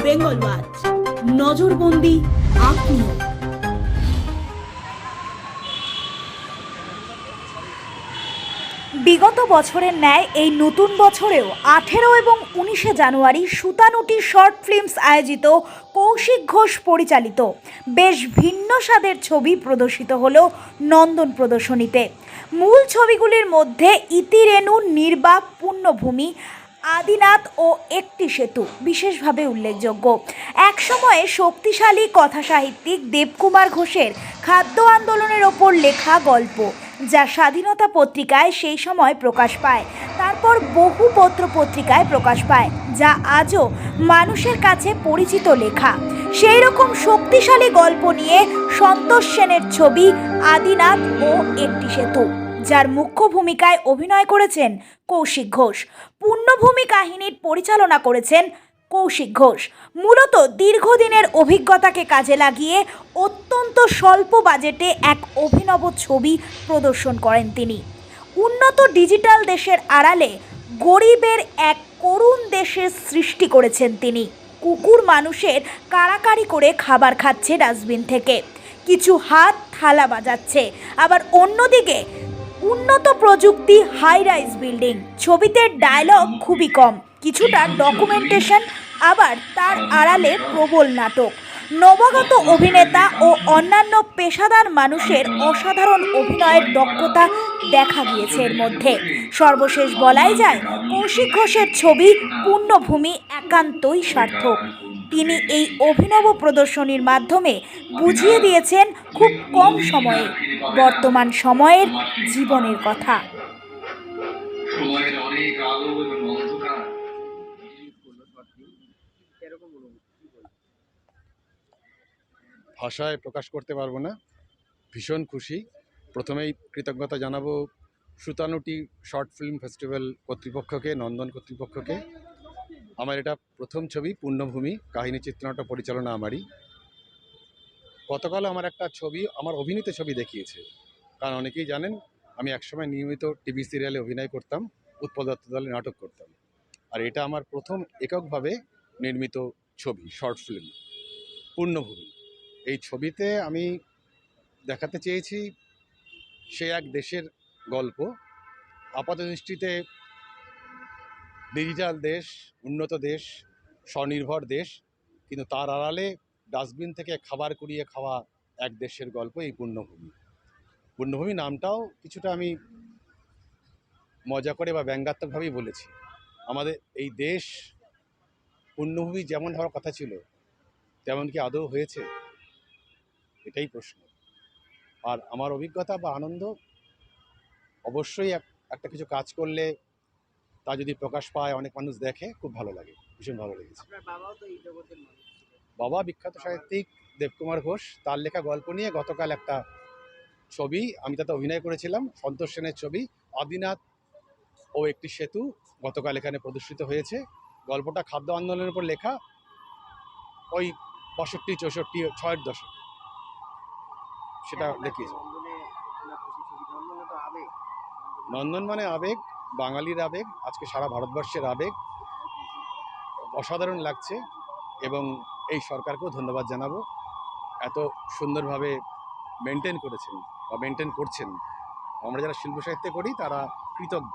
Bengal watch, নজরবন্দি আপনিও। বিগত বছরের ন্যায় এই নতুন বছরেও 18 এবং 19শে জানুয়ারি সুতানুটি শর্ট ফিল্মস আয়োজিত কৌশিক ঘোষ পরিচালিত বেশ ভিন্ন স্বাদের ছবি প্রদর্শিত হলো নন্দন প্রদর্শনীতে। মূল ছবিগুলির মধ্যে ইতিরেণু, নির্বাক, পুণ্যভূমি, আদিনাথ ও একটি সেতু বিশেষভাবে উল্লেখযোগ্য। একসময়ে শক্তিশালী কথাসাহিত্যিক দেবকুমার ঘোষের খাদ্য আন্দোলনের ওপর লেখা গল্প, যা স্বাধীনতা পত্রিকায় সেই সময় প্রকাশ পায়, তারপর বহু পত্র পত্রিকায় প্রকাশ পায়, যা আজও মানুষের কাছে পরিচিত লেখা। সেই রকম শক্তিশালী গল্প নিয়ে সন্তোষ সেনের ছবি আদিনাথ ও একটি সেতু, যার মুখ্য ভূমিকায় অভিনয় করেছেন কৌশিক ঘোষ। পুণ্যভূমি কাহিনীর পরিচালনা করেছেন কৌশিক ঘোষ। মূলত দীর্ঘদিনের অভিজ্ঞতাকে কাজে লাগিয়ে অত্যন্ত স্বল্প বাজেটে এক অভিনব ছবি প্রদর্শন করেন তিনি। উন্নত ডিজিটাল দেশের আড়ালে গরিবের এক করুণ দেশের সৃষ্টি করেছেন তিনি। কুকুর মানুষের কাড়াকাড়ি করে খাবার খাচ্ছে ডাস্টবিন থেকে, কিছু হাত থালা বাজাচ্ছে, আবার অন্যদিকে উন্নত প্রযুক্তি, হাই রাইজ বিল্ডিং। ছবিতে ডায়লগ খুবই কম, কিছুটা ডকুমেন্টেশন, আবার তার আড়ালে প্রবল নাটক। নবাগত অভিনেতা ও অন্যান্য পেশাদার মানুষের অসাধারণ অভিনয়ের দক্ষতা দেখা গিয়েছে এর মধ্যে। সর্বশেষ বলাই যায়, কৌশিক ঘোষের ছবি পুণ্যভূমি একান্তই সার্থক। তিনি এই অভিনব প্রদর্শনীর মাধ্যমে বুঝিয়ে দিয়েছেন খুব কম সময়ে বর্তমান সময়ের জীবনের কথা। ভাষায় প্রকাশ করতে পারবো না, ভীষণ খুশি। প্রথমেই কৃতজ্ঞতা জানাবো সুতানুটি শর্ট ফিল্ম ফেস্টিভ্যাল কর্তৃপক্ষকে, নন্দন কর্তৃপক্ষকে। আমার এটা প্রথম ছবি পুণ্যভূমি, কাহিনী চিত্রনাট্য পরিচালনা আমারই। গতকাল আমার একটা ছবি, আমার অভিনীত ছবি দেখিয়েছে, কারণ অনেকেই জানেন আমি একসময় নিয়মিত টিভি সিরিয়ালে অভিনয় করতাম, উৎপল দত্ত দলে নাটক করতাম। আর এটা আমার প্রথম এককভাবে নির্মিত ছবি, শর্ট ফিল্ম পুণ্যভূমি। এই ছবিতে আমি দেখাতে চেয়েছি সে এক দেশের গল্প। আপাতদৃষ্টিতে ডিজিটাল দেশ, উন্নত দেশ, স্বনির্ভর দেশ, কিন্তু তার আড়ালে ডাস্টবিন থেকে খাবার কুড়িয়ে খাওয়া এক দেশের গল্প এই পুণ্যভূমি। পুণ্যভূমি নামটাও কিছুটা আমি মজা করে বা ব্যঙ্গাত্মকভাবেই বলেছি। আমাদের এই দেশ পুণ্যভূমি যেমন হওয়ার কথা ছিল তেমন কি আদৌ হয়েছে, এটাই প্রশ্ন। আর আমার অভিজ্ঞতা বা আনন্দ, অবশ্যই একটা কিছু কাজ করলে তা যদি প্রকাশ পায়, অনেক মানুষ দেখে, খুব ভালো লাগে, ভীষণ ভালো লেগেছে। বাবা বিখ্যাত সাহিত্যিক দেবকুমার ঘোষ, তার লেখা গল্প নিয়ে গতকাল একটা ছবি, আমি তাতে অভিনয় করেছিলাম, সন্তোষ সেনের ছবি আদিনাথ ও একটি সেতু, গতকাল এখানে প্রদর্শিত হয়েছে। গল্পটা খাদ্য আন্দোলনের উপর লেখা, ওই 65, 64, 6-এর দশক, সেটা দেখিয়েছে। নন্দন মানে আবেগ, বাঙালির আবেগ, আজকে সারা ভারতবর্ষের আবেগ। অসাধারণ লাগছে এবং এই সরকারকেও ধন্যবাদ জানাবো, এত সুন্দরভাবে মেনটেন করেছেন বা মেনটেন করছেন। আমরা যারা শিল্প সাহিত্য করি তারা কৃতজ্ঞ।